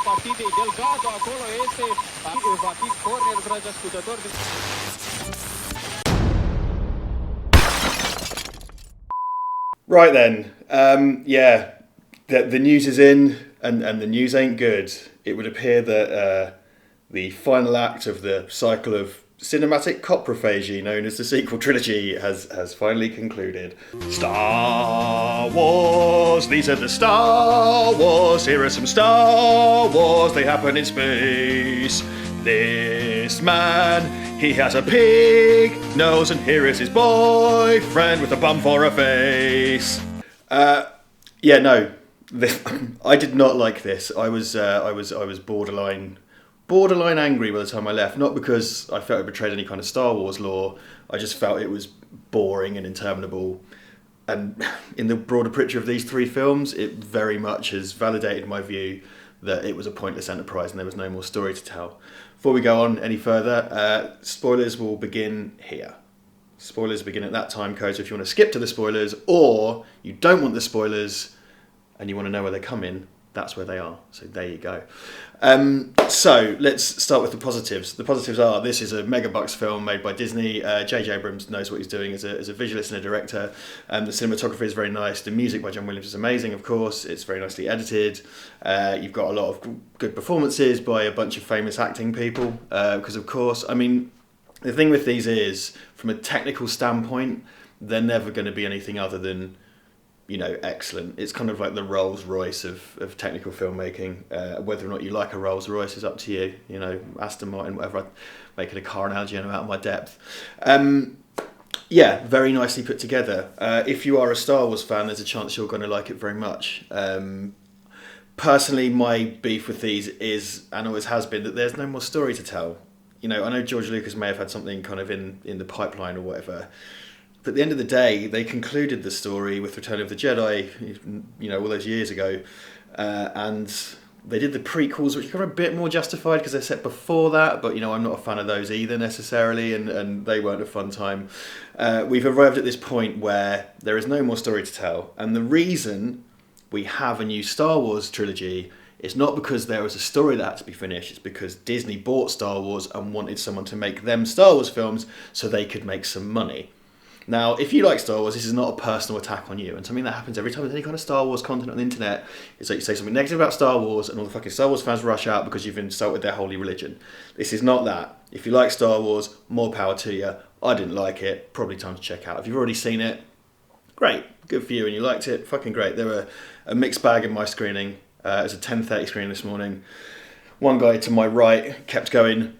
partid e delgado acolo este va fi corner, dragi ascultători. Right then, the news is in, and the news ain't good. It would appear that the final act of the cycle of cinematic coprophagy known as the sequel trilogy has finally concluded. Star Wars, these are the Star Wars, here are some Star Wars, they happen in space. This man, he has a pig nose, and here is his boyfriend with a bum for a face. I did not like this. I was borderline angry by the time I left. Not because I felt it betrayed any kind of Star Wars lore. I just felt it was boring and interminable. And in the broader picture of these three films, it very much has validated my view that it was a pointless enterprise and there was no more story to tell. Before we go on any further, spoilers will begin here. Spoilers begin at that time code, so if you want to skip to the spoilers, or you don't want the spoilers and you want to know where they're coming, that's where they are. So there you go. So let's start with the positives. The positives are, this is a mega bucks film made by Disney. J.J. Abrams knows what he's doing as a visualist and a director. The cinematography is very nice. The music by John Williams is amazing, of course. It's very nicely edited. You've got a lot of good performances by a bunch of famous acting people. Because, of course, I mean, the thing with these is, from a technical standpoint, they're never going to be anything other than, excellent. It's kind of like the Rolls Royce of technical filmmaking. Whether or not you like a Rolls Royce is up to you. Aston Martin, whatever. I'm making a car analogy and I'm out of my depth. Very nicely put together. If you are a Star Wars fan, there's a chance you're going to like it very much. Personally, my beef with these is, and always has been, that there's no more story to tell. I know George Lucas may have had something kind of in the pipeline or whatever. But at the end of the day, they concluded the story with Return of the Jedi, all those years ago. And they did the prequels, which are a bit more justified because they're set before that. But, I'm not a fan of those either necessarily, and they weren't a fun time. We've arrived at this point where there is no more story to tell. And the reason we have a new Star Wars trilogy is not because there was a story that had to be finished. It's because Disney bought Star Wars and wanted someone to make them Star Wars films so they could make some money. Now, if you like Star Wars, this is not a personal attack on you. And something that happens every time there's any kind of Star Wars content on the internet is that you say something negative about Star Wars and all the fucking Star Wars fans rush out because you've insulted their holy religion. This is not that. If you like Star Wars, more power to you. I didn't like it. Probably time to check out. If you've already seen it, great. Good for you and you liked it. Fucking great. There were a mixed bag in my screening. It was a 10:30 screening this morning. One guy to my right kept going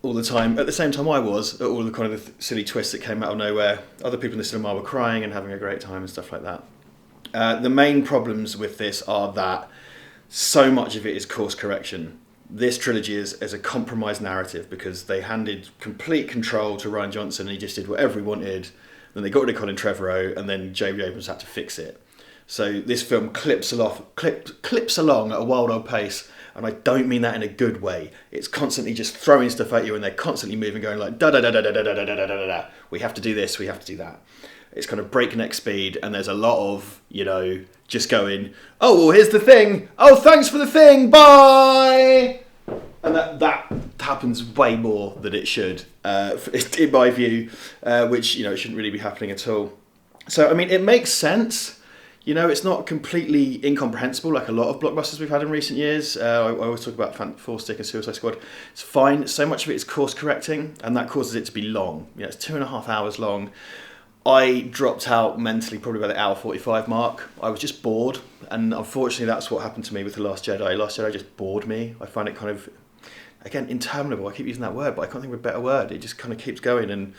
all the time, at the same time I was, at all the kind of silly twists that came out of nowhere. Other people in the cinema were crying and having a great time and stuff like that. The main problems with this are that so much of it is course correction. This trilogy is a compromised narrative because they handed complete control to Rian Johnson and he just did whatever he wanted. Then they got rid of Colin Trevorrow and then J.J. Abrams had to fix it. So this film clips along at a wild old pace. And I don't mean that in a good way. It's constantly just throwing stuff at you and they're constantly moving, going like, da-da-da-da-da-da-da-da-da-da-da. We have to do this, we have to do that. It's kind of breakneck speed and there's a lot of, just going, oh, well, here's the thing. Oh, thanks for the thing. Bye. And that happens way more than it should, in my view, which, it shouldn't really be happening at all. So, I mean, it makes sense. It's not completely incomprehensible like a lot of blockbusters we've had in recent years. I always talk about Four Stick and Suicide Squad. It's fine. So much of it is course correcting, and that causes it to be long. It's 2.5 hours long. I dropped out mentally probably by the hour 45 mark. I was just bored, and unfortunately that's what happened to me with The Last Jedi. Last Jedi just bored me. I find it kind of, again, interminable. I keep using that word, but I can't think of a better word. It just kind of keeps going, and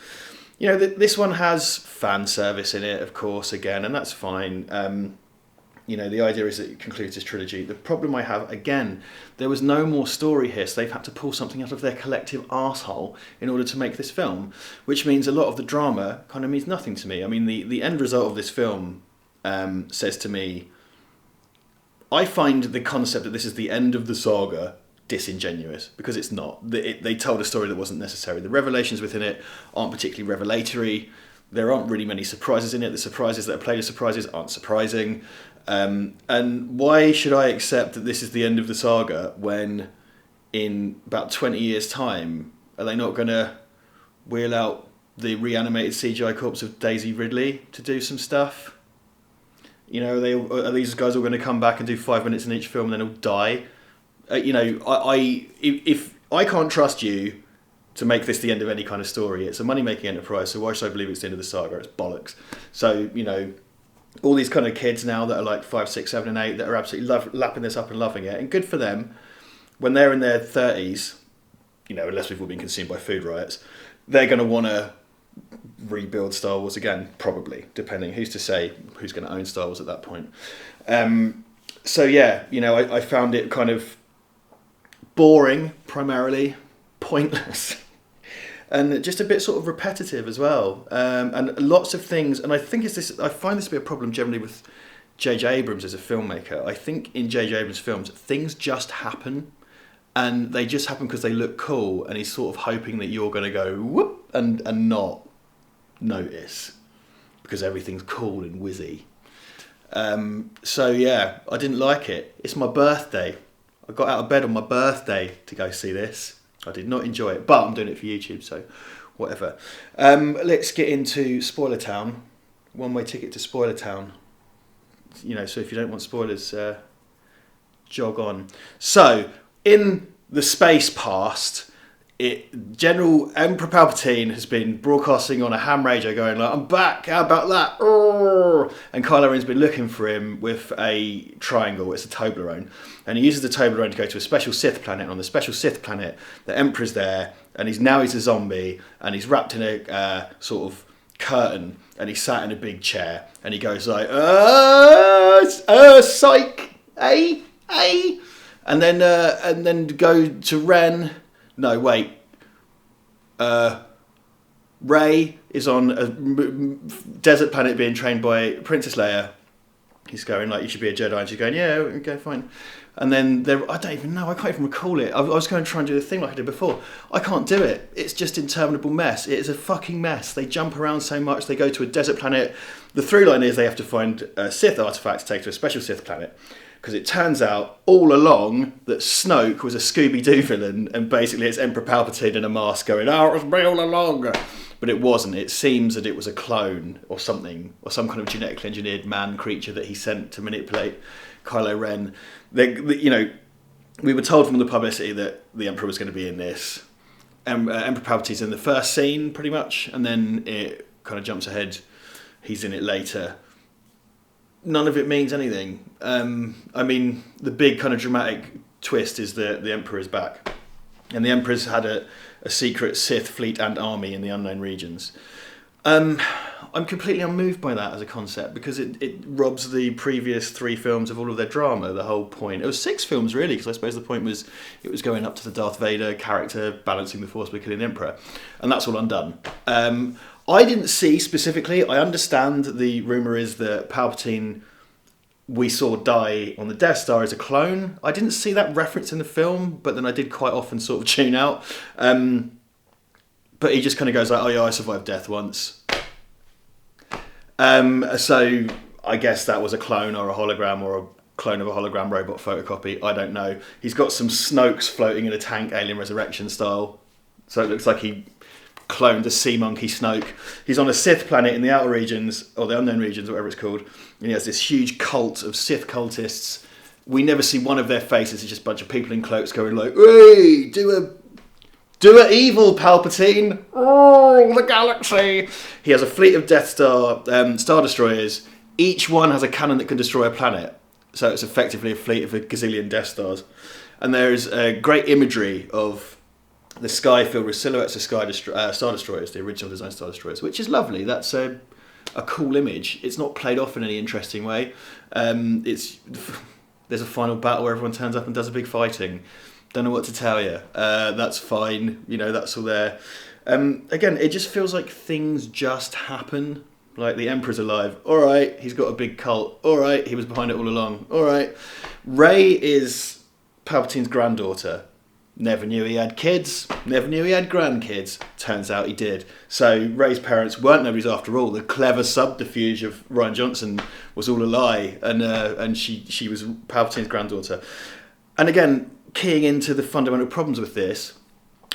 this one has fan service in it, of course, again, and that's fine. The idea is that it concludes this trilogy. The problem I have, again, there was no more story here, so they've had to pull something out of their collective arsehole in order to make this film, which means a lot of the drama kind of means nothing to me. I mean, the end result of this film says to me, I find the concept that this is the end of the saga disingenuous, because it's not. They told a story that wasn't necessary. The revelations within it aren't particularly revelatory. There aren't really many surprises in it. The surprises that are played as surprises aren't surprising. And why should I accept that this is the end of the saga when in about 20 years' time, are they not going to wheel out the reanimated CGI corpse of Daisy Ridley to do some stuff? You know, are these guys all going to come back and do 5 minutes in each film and then all die? You know, if I can't trust you to make this the end of any kind of story, it's a money-making enterprise, so why should I believe it's the end of the saga? It's bollocks. So, you know, all these kind of kids now that are like 5, 6, 7 and 8 that are absolutely lapping this up and loving it, and good for them, when they're in their 30s, you know, unless we've all been consumed by food riots, they're going to want to rebuild Star Wars again, probably, depending. Who's to say who's going to own Star Wars at that point? So yeah, you know, I found it kind of boring, primarily, pointless, and just a bit sort of repetitive as well. And lots of things, and I think I find this to be a problem generally with J.J. Abrams as a filmmaker. I think in J.J. Abrams' films, things just happen, and they just happen because they look cool, and he's sort of hoping that you're going to go whoop and not notice because everything's cool and whizzy. So yeah, I didn't like it. It's my birthday. I got out of bed on my birthday to go see this. I did not enjoy it, but I'm doing it for YouTube, so whatever. Let's get into Spoiler Town. One-way ticket to Spoiler Town. You know, so if you don't want spoilers, jog on. So, in the space past, General Emperor Palpatine has been broadcasting on a ham radio going like, I'm back, how about that? Oh! And Kylo Ren's been looking for him with a triangle, it's a Toblerone. And he uses the Toblerone to go to a special Sith planet. And on the special Sith planet, the Emperor's there, and he's a zombie, and he's wrapped in a sort of curtain, and he's sat in a big chair, and he goes like, psych, eh? And then go to Ren. No, wait. Rey is on a desert planet being trained by Princess Leia. He's going like, you should be a Jedi. And she's going, yeah, okay, fine. And then I don't even know. I can't even recall it. I was going to try and do the thing like I did before. I can't do it. It's just interminable mess. It is a fucking mess. They jump around so much. They go to a desert planet. The through line is they have to find a Sith artifact to take to a special Sith planet. Because it turns out all along that Snoke was a Scooby-Doo villain, and basically it's Emperor Palpatine in a mask going, oh, it was me all along. But it wasn't. It seems that it was a clone or something, or some kind of genetically engineered man creature that he sent to manipulate Kylo Ren. You know, we were told from the publicity that the Emperor was going to be in this. Emperor Palpatine's in the first scene, pretty much, and then it kind of jumps ahead. He's in it later. None of it means anything. I mean, the big kind of dramatic twist is that the Emperor is back. And the Emperor's had a secret Sith fleet and army in the unknown regions. I'm completely unmoved by that as a concept because it robs the previous 3 films of all of their drama, the whole point. It was 6 films, really, because I suppose the point was it was going up to the Darth Vader character, balancing the Force by killing the Emperor. And that's all undone. I didn't see specifically, I understand the rumour is that Palpatine we saw die on the Death Star as a clone. I didn't see that reference in the film, but then I did quite often sort of tune out. But he just kind of goes like, oh yeah, I survived death once. So I guess that was a clone or a hologram or a clone of a hologram robot photocopy. I don't know. He's got some Snokes floating in a tank, Alien Resurrection style. So it looks like he cloned a sea monkey Snoke. He's on a Sith planet in the outer regions, or the unknown regions, whatever it's called. And he has this huge cult of Sith cultists. We never see one of their faces. It's just a bunch of people in cloaks going like, hey, do a evil, Palpatine. Oh, the galaxy. He has a fleet of Death Star Star Destroyers. Each one has a cannon that can destroy a planet. So it's effectively a fleet of a gazillion Death Stars. And there's great imagery of the sky filled with silhouettes of Star Destroyers, the original design Star Destroyers, which is lovely. That's a cool image. It's not played off in any interesting way. There's a final battle where everyone turns up and does a big fighting. Don't know what to tell you. That's fine. You know, that's all there. Again, it just feels like things just happen. Like, the Emperor's alive. All right, he's got a big cult. All right, he was behind it all along. All right. Rey is Palpatine's granddaughter. Never knew he had kids. Never knew he had grandkids. Turns out he did. So Rey's parents weren't nobody's after all. The clever subterfuge of Rian Johnson was all a lie, and she was Palpatine's granddaughter. And again, keying into the fundamental problems with this,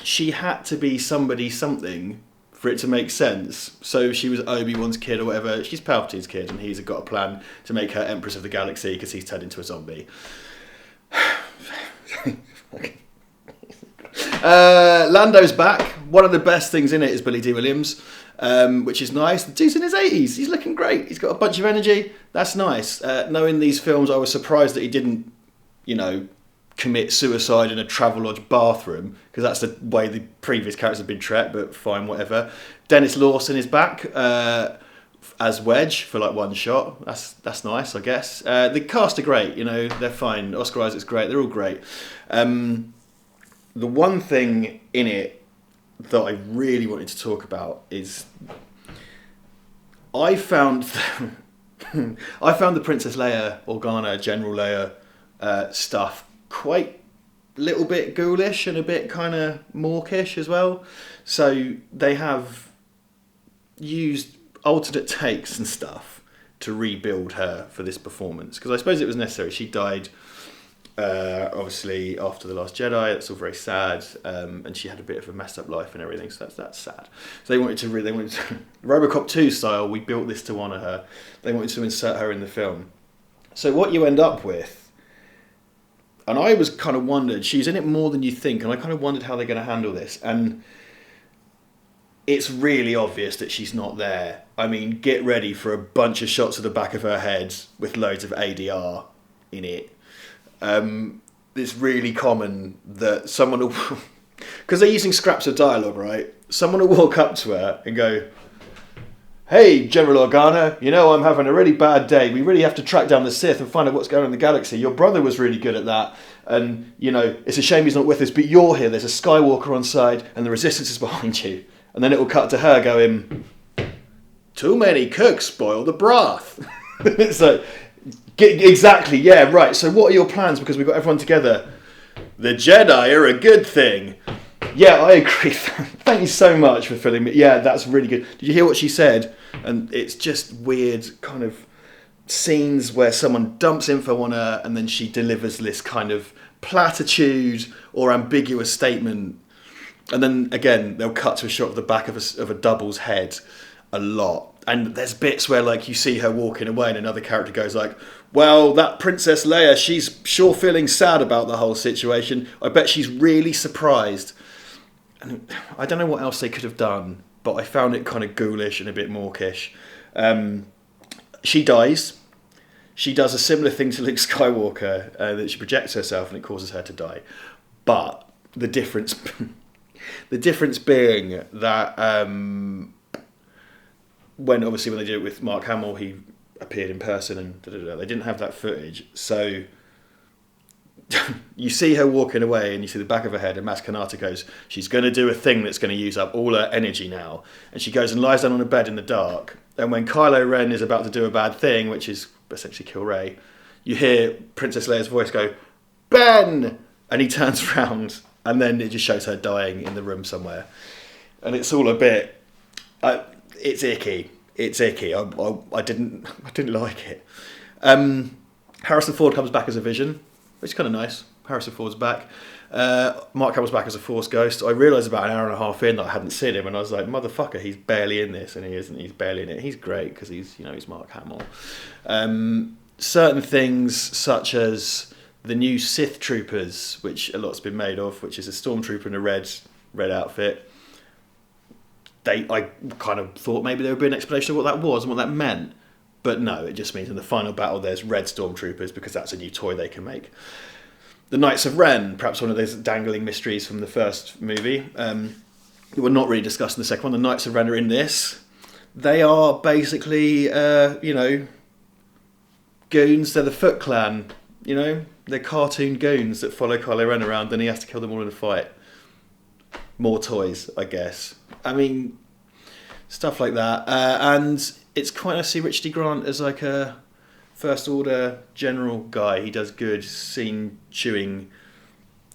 she had to be something for it to make sense. So she was Obi-Wan's kid or whatever. She's Palpatine's kid, and he's got a plan to make her Empress of the Galaxy because he's turned into a zombie. Lando's back. One of the best things in it is Billy D. Williams, which is nice. The dude's in his 80s. He's looking great. He's got a bunch of energy. That's nice. Knowing these films, I was surprised that he didn't, commit suicide in a Travelodge bathroom, because that's the way the previous characters have been treated, but fine, whatever. Dennis Lawson is back as Wedge for like one shot. That's nice, I guess. The cast are great, they're fine. Oscar Isaac's great. They're all great. The one thing in it that I really wanted to talk about is I found the Princess Leia, Organa, General Leia stuff quite a little bit ghoulish and a bit kind of mawkish as well. So they have used alternate takes and stuff to rebuild her for this performance, because I suppose it was necessary. She died obviously after The Last Jedi. That's all very sad, and she had a bit of a messed up life and everything, so that's sad. So they wanted to Robocop 2 style, we built this to honour her. They wanted to insert her in the film. So what you end up with, and I was kind of wondered, she's in it more than you think, and I kind of wondered how they're going to handle this, and it's really obvious that she's not there. I mean, get ready for a bunch of shots of the back of her head with loads of ADR in it. It's really common that someone will, because they're using scraps of dialogue, right? Someone will walk up to her and go, "Hey, General Organa, I'm having a really bad day. We really have to track down the Sith and find out what's going on in the galaxy. Your brother was really good at that. And, it's a shame he's not with us, but you're here. There's a Skywalker on side and the Resistance is behind you." And then it will cut to her going, "Too many cooks spoil the broth." It's like, exactly, yeah, right. So what are your plans? Because we've got everyone together. The Jedi are a good thing. Yeah, I agree. Thank you so much for filling me. Yeah, that's really good. Did you hear what she said? And it's just weird kind of scenes where someone dumps info on her and then she delivers this kind of platitude or ambiguous statement. And then, again, they'll cut to a shot of the back of a double's head a lot. And there's bits where, like, you see her walking away and another character goes like, "Well, that Princess Leia, she's sure feeling sad about the whole situation. I bet she's really surprised." And I don't know what else they could have done, but I found it kind of ghoulish and a bit mawkish. She dies. She does a similar thing to Luke Skywalker, that she projects herself and it causes her to die. But the difference being that when they did it with Mark Hamill, he appeared in person and they didn't have that footage. So you see her walking away and you see the back of her head and Maz Kanata goes, "She's going to do a thing that's going to use up all her energy now." And she goes and lies down on a bed in the dark. And when Kylo Ren is about to do a bad thing, which is essentially kill Rey, you hear Princess Leia's voice go, "Ben!" And he turns around and then it just shows her dying in the room somewhere. And it's all a bit... it's icky. It's icky. I didn't like it. Harrison Ford comes back as a Vision, which is kind of nice. Harrison Ford's back. Mark Hamill's back as a Force Ghost. I realised about an hour and a half in that I hadn't seen him, and I was like, motherfucker, he's barely in this, and he isn't. He's barely in it. He's great because he's Mark Hamill. Certain things such as the new Sith Troopers, which a lot's been made of, which is a stormtrooper in a red outfit. I kind of thought maybe there would be an explanation of what that was and what that meant. But no, it just means in the final battle there's red stormtroopers because that's a new toy they can make. The Knights of Ren, perhaps one of those dangling mysteries from the first movie. We're not really discussing the second one. The Knights of Ren are in this. They are basically, goons. They're the Foot Clan, They're cartoon goons that follow Kylo Ren around and he has to kill them all in a fight. More toys, I guess. I mean, stuff like that. And it's quite nice to see Richard D. Grant as like a First Order general guy. He does good scene chewing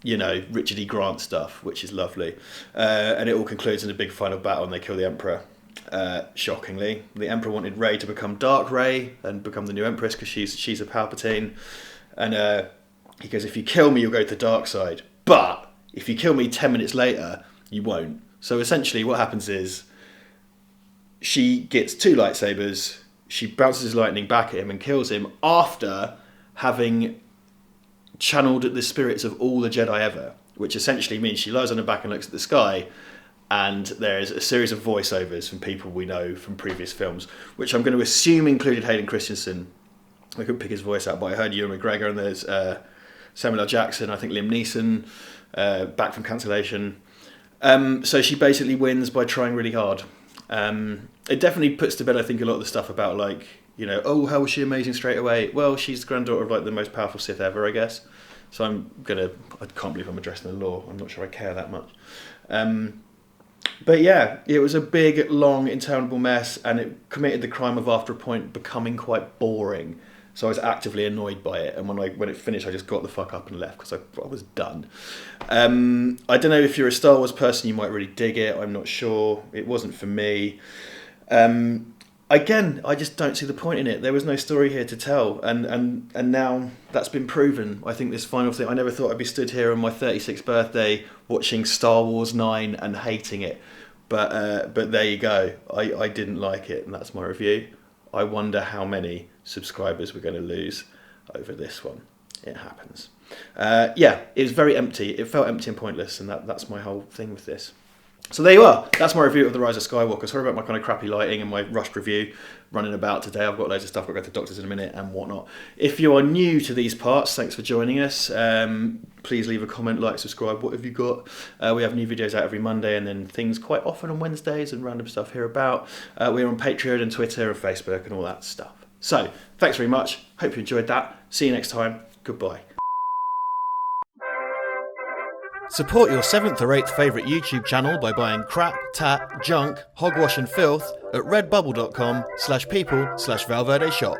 Richard E. Grant stuff, which is lovely. And it all concludes in a big final battle, and they kill the Emperor. Shockingly, the Emperor wanted Rey to become Dark Rey and become the new Empress because she's a Palpatine. And he goes, if you kill me, you'll go to the dark side. But if you kill me 10 minutes later, you won't. So essentially what happens is she gets 2 lightsabers, she bounces lightning back at him and kills him after having channeled the spirits of all the Jedi ever, which essentially means she lies on her back and looks at the sky, and there's a series of voiceovers from people we know from previous films, which I'm going to assume included Hayden Christensen. I couldn't pick his voice out, but I heard Ewan McGregor, and there's Samuel L. Jackson, I think Liam Neeson, back from cancellation. So she basically wins by trying really hard. It definitely puts to bed, I think, a lot of the stuff about how was she amazing straight away? Well, she's the granddaughter of the most powerful Sith ever, I guess. So I can't believe I'm addressing the law. I'm not sure I care that much. But yeah, it was a big, long, interminable mess, and it committed the crime of, after a point, becoming quite boring. So I was actively annoyed by it, and when it finished, I just got the fuck up and left because I was done. I don't know if you're a Star Wars person, you might really dig it. I'm not sure. It wasn't for me. Again, I just don't see the point in it. There was no story here to tell, and now that's been proven. I think this final thing, I never thought I'd be stood here on my 36th birthday watching Star Wars 9 and hating it, but there you go. I didn't like it, and that's my review. I wonder how many subscribers we're going to lose over this one. It happens. It was very empty. It felt empty and pointless, and that's my whole thing with this. So there you are. That's my review of The Rise of Skywalker. Sorry about my kind of crappy lighting and my rushed review running about today. I've got loads of stuff. I'll go to the doctors in a minute and whatnot. If you are new to these parts, thanks for joining us. Please leave a comment, like, subscribe. What have you got? We have new videos out every Monday, and then things quite often on Wednesdays, and random stuff here about. We're on Patreon and Twitter and Facebook and all that stuff. So thanks very much. Hope you enjoyed that. See you next time. Goodbye. Support your 7th or 8th favourite YouTube channel by buying crap, tat, junk, hogwash and filth at redbubble.com/people/Val Verde Shop.